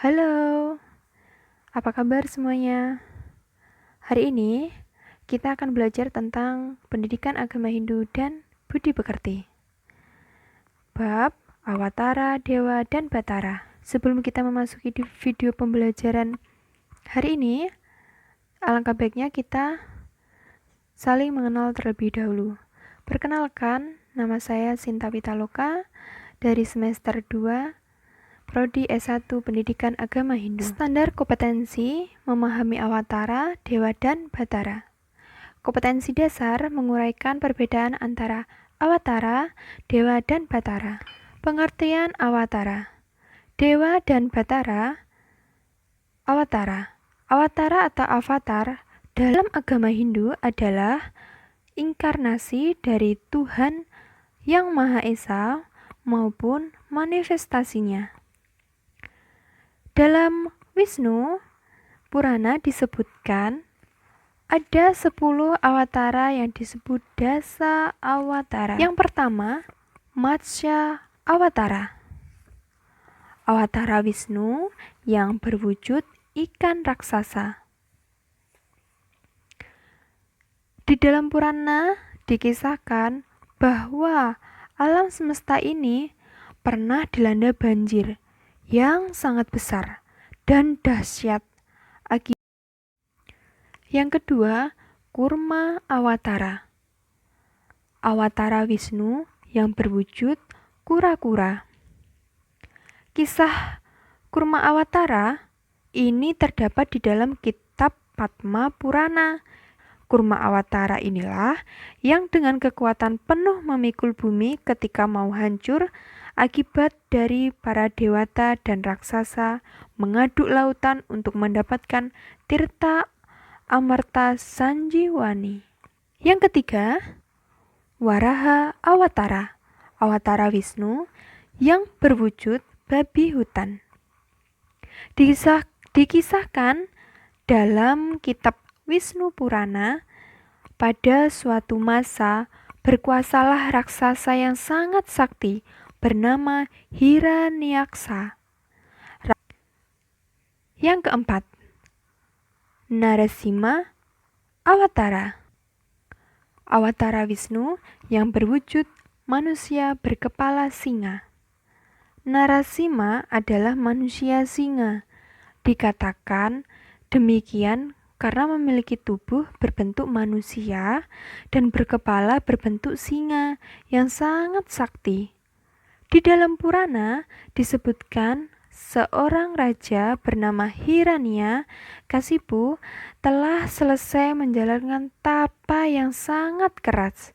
Halo, apa kabar semuanya? Hari ini kita akan belajar tentang pendidikan agama Hindu dan budi pekerti. Bab Awatara, Dewa, dan Batara. Sebelum kita memasuki video pembelajaran hari ini, alangkah baiknya kita saling mengenal terlebih dahulu. Perkenalkan, nama saya Sinta Pitaloka dari semester 2 Prodi S1 Pendidikan Agama Hindu. Standar kompetensi memahami Awatara, Dewa, dan Batara. Kompetensi dasar menguraikan perbedaan antara Awatara, Dewa, dan Batara. Pengertian Awatara, Dewa, dan Batara. Awatara. Awatara atau avatar dalam agama Hindu adalah inkarnasi dari Tuhan yang Maha Esa maupun manifestasinya. Dalam Wisnu Purana disebutkan ada 10 awatara yang disebut Dasa Awatara. Yang pertama, Matsya Awatara. Awatara Wisnu yang berwujud ikan raksasa. Di dalam Purana dikisahkan bahwa alam semesta ini pernah dilanda banjir yang sangat besar dan dahsyat. Yang kedua, Kurma Awatara. Awatara Wisnu yang berwujud kura-kura. Kisah Kurma Awatara ini terdapat di dalam kitab Padma Purana. Kurma Awatara inilah yang dengan kekuatan penuh memikul bumi ketika mau hancur akibat dari para dewata dan raksasa mengaduk lautan untuk mendapatkan tirta Amarta Sanjiwani. Yang ketiga, Waraha Awatara. Awatara Wisnu yang berwujud babi hutan. Dikisahkan dalam kitab Wisnu Purana, pada suatu masa berkuasalah raksasa yang sangat sakti bernama Hiranyaksa. Yang keempat, Narasimha Awatara. Awatara Wisnu yang berwujud manusia berkepala singa. Narasimha adalah manusia singa. Dikatakan demikian karena memiliki tubuh berbentuk manusia dan berkepala berbentuk singa yang sangat sakti. Di dalam Purana disebutkan seorang raja bernama Hiranyakasipu telah selesai menjalankan tapa yang sangat keras.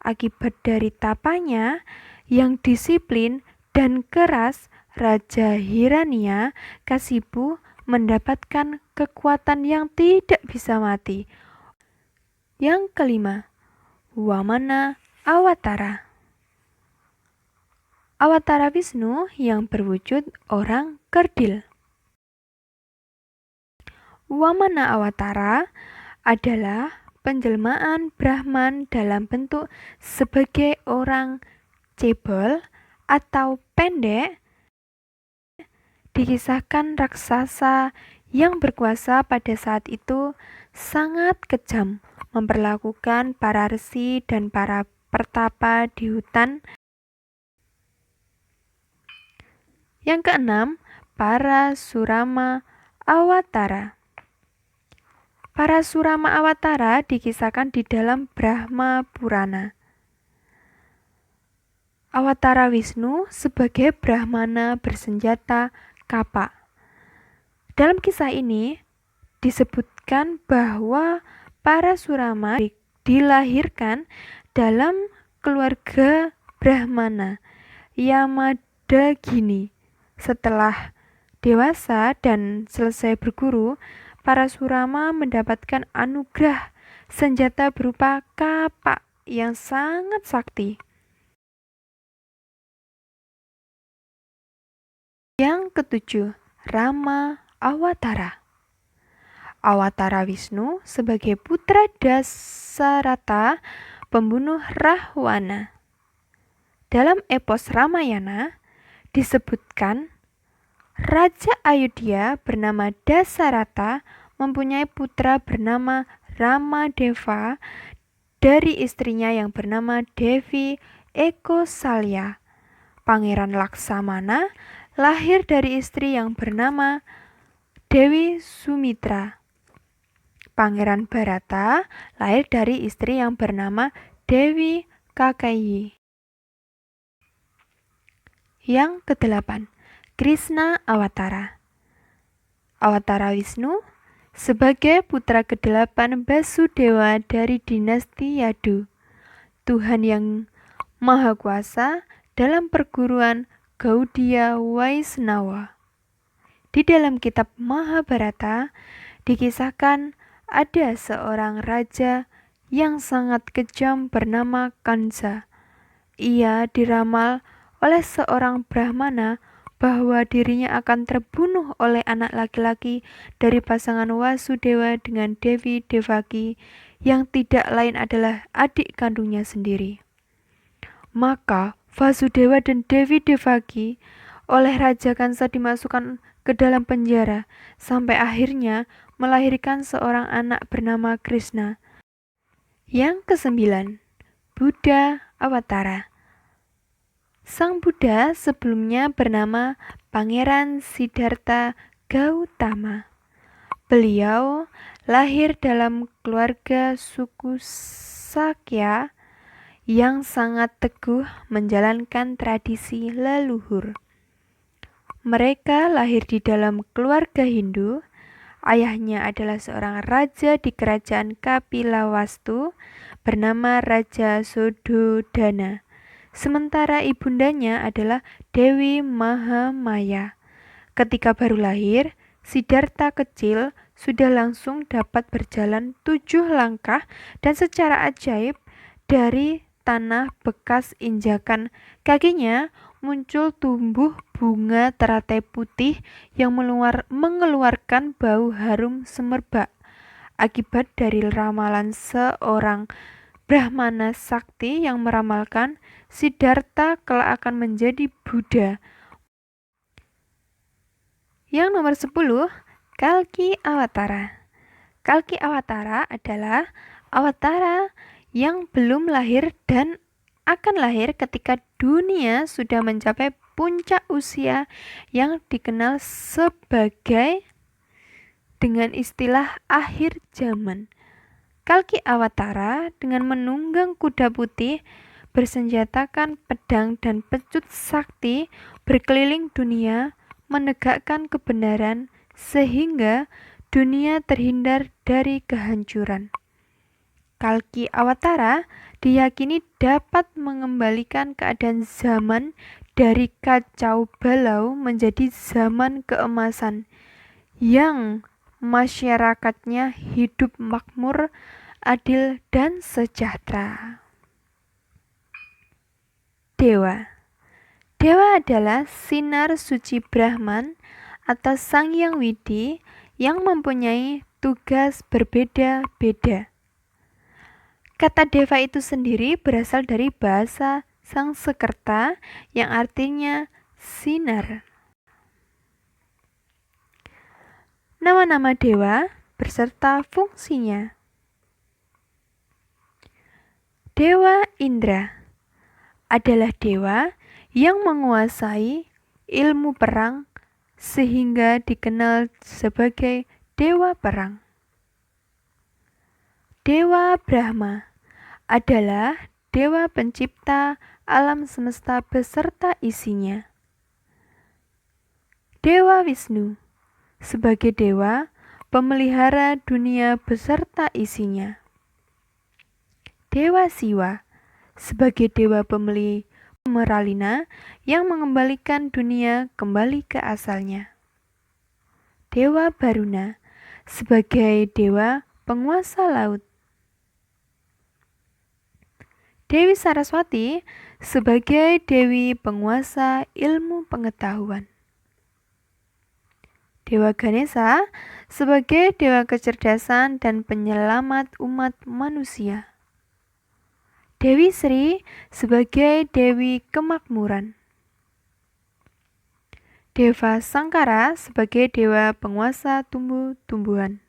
Akibat dari tapanya yang disiplin dan keras, Raja Hiranyakasipu mendapatkan kekuatan yang tidak bisa mati. Yang kelima, Wamana Awatara. Awatara Wisnu yang berwujud orang kerdil. Wamana Awatara adalah penjelmaan Brahman dalam bentuk sebagai orang cebol atau pendek. Dikisahkan raksasa yang berkuasa pada saat itu sangat kejam, memperlakukan para resi dan para pertapa di hutan. Yang keenam, Parasurama Awatara. Parasurama Awatara dikisahkan di dalam Brahma Purana. Awatara Wisnu sebagai Brahmana bersenjata kapak. Dalam kisah ini disebutkan bahwa Parasurama dilahirkan dalam keluarga Brahmana Yamadagini. Setelah dewasa dan selesai berguru, Parasurama mendapatkan anugerah senjata berupa kapak yang sangat sakti. Yang ketujuh, Rama Awatara. Awatara Wisnu sebagai putra Dasarata, pembunuh Rahwana. Dalam epos Ramayana disebutkan Raja Ayodhya bernama Dasarata mempunyai putra bernama Ramadeva dari istrinya yang bernama Devi Ekosalya. Pangeran Laksamana lahir dari istri yang bernama Dewi Sumitra. Pangeran Bharata lahir dari istri yang bernama Dewi Kakayi. Yang ke-8, Krishna Awatara. Awatara Wisnu sebagai putra ke-8 Basudewa dari dinasti Yadu. Tuhan yang Maha Kuasa dalam perguruan Gaudiya Vaisnava. Di dalam kitab Mahabharata dikisahkan ada seorang raja yang sangat kejam bernama Kansa. Ia diramal oleh seorang Brahmana bahwa dirinya akan terbunuh oleh anak laki-laki dari pasangan Wasudewa dengan Devi Devaki yang tidak lain adalah adik kandungnya sendiri. Maka Vasudewa dan Devi Devaki oleh Raja Kansa dimasukkan ke dalam penjara sampai akhirnya melahirkan seorang anak bernama Krishna. Yang ke-9, Buddha Awatara. Sang Buddha sebelumnya bernama Pangeran Siddhartha Gautama. Beliau lahir dalam keluarga suku Sakya yang sangat teguh menjalankan tradisi leluhur. Mereka lahir di dalam keluarga Hindu. Ayahnya adalah seorang raja di kerajaan Kapilawastu bernama Raja Sododana. Sementara ibundanya adalah Dewi Mahamaya. Ketika baru lahir, Siddhartha kecil sudah langsung dapat berjalan 7 langkah dan secara ajaib dari tanah bekas injakan kakinya muncul tumbuh bunga teratai putih yang mengeluarkan bau harum semerbak. Akibat dari ramalan seorang Brahmana sakti yang meramalkan Siddhartha kelak akan menjadi Buddha. Yang nomor 10, Kalki Awatara. Kalki Awatara adalah awatara yang belum lahir dan akan lahir ketika dunia sudah mencapai puncak usia yang dikenal sebagai dengan istilah akhir zaman. Kalki Awatara dengan menunggang kuda putih, bersenjatakan pedang dan pecut sakti berkeliling dunia menegakkan kebenaran sehingga dunia terhindar dari kehancuran. Kalki Awatara diyakini dapat mengembalikan keadaan zaman dari kacau balau menjadi zaman keemasan yang masyarakatnya hidup makmur, adil, dan sejahtera. Dewa. Dewa adalah sinar suci Brahman atau Sang Hyang Widi yang mempunyai tugas berbeda-beda. Kata Deva itu sendiri berasal dari bahasa Sangsekerta yang artinya sinar. Nama-nama dewa beserta fungsinya. Dewa Indra adalah dewa yang menguasai ilmu perang sehingga dikenal sebagai dewa perang. Dewa Brahma adalah dewa pencipta alam semesta beserta isinya. Dewa Wisnu sebagai dewa pemelihara dunia beserta isinya. Dewa Siwa sebagai dewa pemeralina yang mengembalikan dunia kembali ke asalnya. Dewa Baruna sebagai dewa penguasa laut. Dewi Saraswati sebagai dewi penguasa ilmu pengetahuan. Dewa Ganesha sebagai dewa kecerdasan dan penyelamat umat manusia. Dewi Sri sebagai dewi kemakmuran. Deva Sangkara sebagai dewa penguasa tumbuh-tumbuhan.